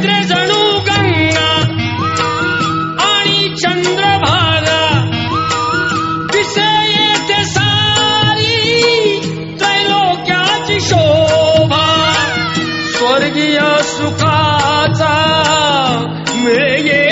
नेत्रे जणू गंगा आणि चंद्रभागा दिसे येथे सारी त्रैलोक्याची शोभा स्वर्गीय सुखाचा मिळे